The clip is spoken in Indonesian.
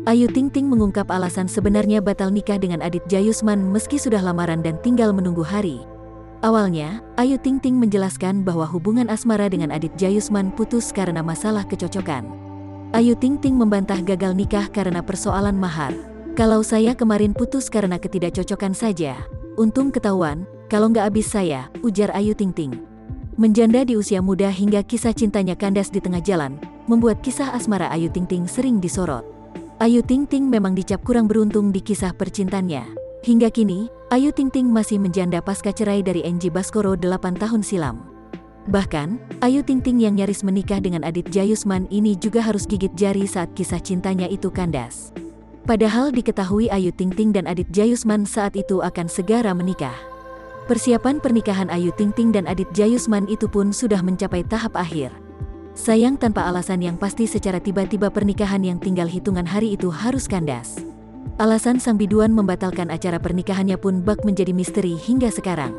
Ayu Ting Ting mengungkap alasan sebenarnya batal nikah dengan Aditya Yusman meski sudah lamaran dan tinggal menunggu hari. Awalnya, Ayu Ting Ting menjelaskan bahwa hubungan asmara dengan Aditya Yusman putus karena masalah kecocokan. Ayu Ting Ting membantah gagal nikah karena persoalan mahar. "Kalau saya kemarin putus karena ketidakcocokan saja. Untung ketahuan, kalau nggak habis saya," ujar Ayu Ting Ting. Menjanda di usia muda hingga kisah cintanya kandas di tengah jalan, membuat kisah asmara Ayu Ting Ting sering disorot. Ayu Ting Ting memang dicap kurang beruntung di kisah percintaannya. Hingga kini, Ayu Ting Ting masih menjanda pasca cerai dari Angie Baskoro 8 tahun silam. Bahkan, Ayu Ting Ting yang nyaris menikah dengan Aditya Yusman ini juga harus gigit jari saat kisah cintanya itu kandas. Padahal diketahui Ayu Ting Ting dan Aditya Yusman saat itu akan segera menikah. Persiapan pernikahan Ayu Ting Ting dan Aditya Yusman itu pun sudah mencapai tahap akhir. Sayang tanpa alasan yang pasti secara tiba-tiba pernikahan yang tinggal hitungan hari itu harus kandas. Alasan sang biduan membatalkan acara pernikahannya pun bak menjadi misteri hingga sekarang.